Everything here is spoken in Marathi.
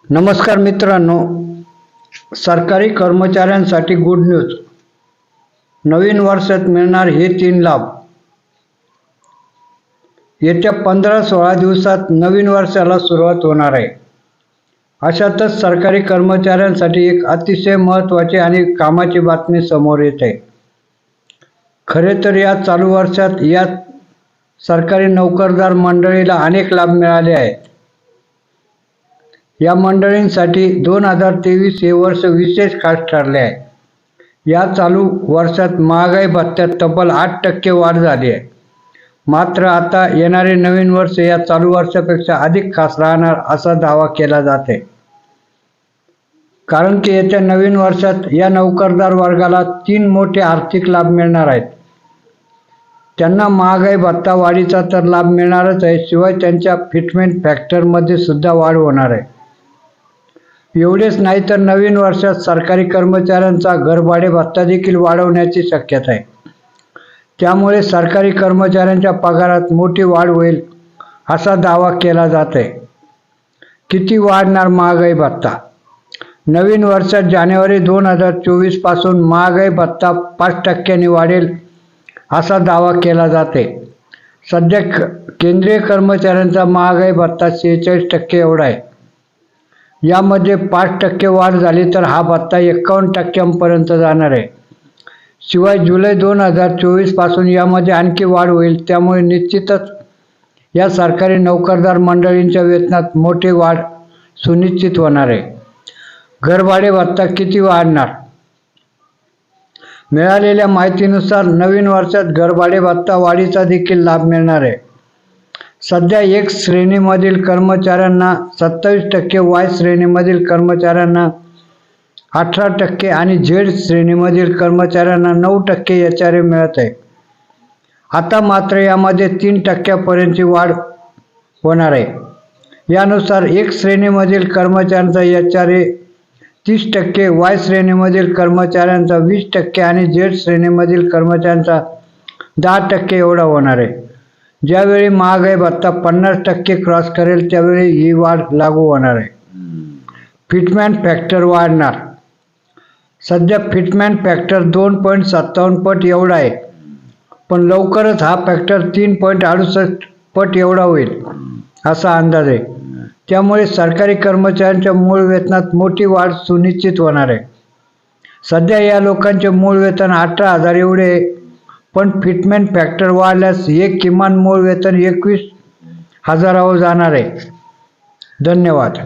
नमस्कार मित्रांनो, सरकारी कर्मचाऱ्यांसाठी गुड न्यूज. नवीन वर्षात मिळणार हे 3 लाभ. येत्या 15-16 दिवसात नवीन वर्षाला सुरुवात होणार आहे. अशातच सरकारी कर्मचाऱ्यांसाठी एक अतिशय महत्त्वाची आणि कामाची बातमी समोर येत आहे. खरे तर या चालू वर्षात या सरकारी नोकरदार मंडळीला अनेक लाभ मिळाले आहेत. या मंडळींसाठी 2023 हे वर्ष विशेष खास ठरले आहे. या चालू वर्षात महागाई भत्त्यात तब्बल 8% वाढ झाली आहे. मात्र आता येणारे नवीन वर्ष या चालू वर्षापेक्षा अधिक खास राहणार असा दावा केला जात आहे. कारण की येत्या नवीन वर्षात या नोकरदार वर्गाला 3 मोठे आर्थिक लाभ मिळणार आहेत. त्यांना महागाई भत्ता वाढीचा तर लाभ मिळणारच आहे, शिवाय त्यांच्या फिटमेंट फॅक्टरमध्ये सुद्धा वाढ होणार आहे. एवढेच नाही तर नवीन वर्षात सरकारी कर्मचाऱ्यांचा घरभाडे भत्ता देखील वाढवण्याची शक्यता आहे. त्यामुळे सरकारी कर्मचाऱ्यांच्या पगारात मोठी वाढ होईल असा दावा केला जात आहे. किती वाढणार महागाई भत्ता? नवीन वर्षात जानेवारी 2024 पासून महागाई भत्ता 5% वाढेल असा दावा केला जाते. सध्या केंद्रीय कर्मचाऱ्यांचा महागाई भत्ता 46% एवढा आहे. यामध्ये 5% वाढ झाली तर हा भत्ता 51% पर्यंत जाणार आहे. शिवाय जुलै 2024 पासून यामध्ये आणखी वाढ होईल. त्यामुळे निश्चितच या सरकारी नोकरदार मंडळींच्या वेतनात मोठी वाढ सुनिश्चित होणार आहे. घरभाडे भत्ता किती वाढणार? मिळालेल्या माहितीनुसार नवीन वर्षात घरभाडे भत्ता वाढीचा देखील लाभ मिळणार आहे. सध्या X श्रेणीमधील कर्मचाऱ्यांना 27%, Y श्रेणीमधील कर्मचाऱ्यांना 18% आणि Z श्रेणीमधील कर्मचाऱ्यांना 9% HRA मिळत आहे. आता मात्र यामध्ये 3% पर्यंतची वाढ होणार आहे. यानुसार X श्रेणीमधील कर्मचाऱ्यांचा HRA 30%, Y श्रेणीमधील कर्मचाऱ्यांचा 20% आणि Z श्रेणीमधील कर्मचाऱ्यांचा 10% एवढा होणार आहे. ज्यावेळी महागाई भत्ता 50% क्रॉस करेल त्यावेळी ही वाढ लागू होणार आहे. फिटमेंट फॅक्टर वाढणार. सध्या फिटमेंट फॅक्टर 2.57 पट एवढा आहे, पण लवकरच हा फॅक्टर 3.68 पट एवढा होईल असा अंदाज आहे. त्यामुळे सरकारी कर्मचाऱ्यांच्या मूळ वेतनात मोठी वाढ सुनिश्चित होणार आहे. सध्या या लोकांचे मूळ वेतन 18,000 एवढे आहे, पण फिटमेंट फॅक्टर वाढल्यास हे किमान मूळ वेतन 21,000 जाणार आहे. धन्यवाद.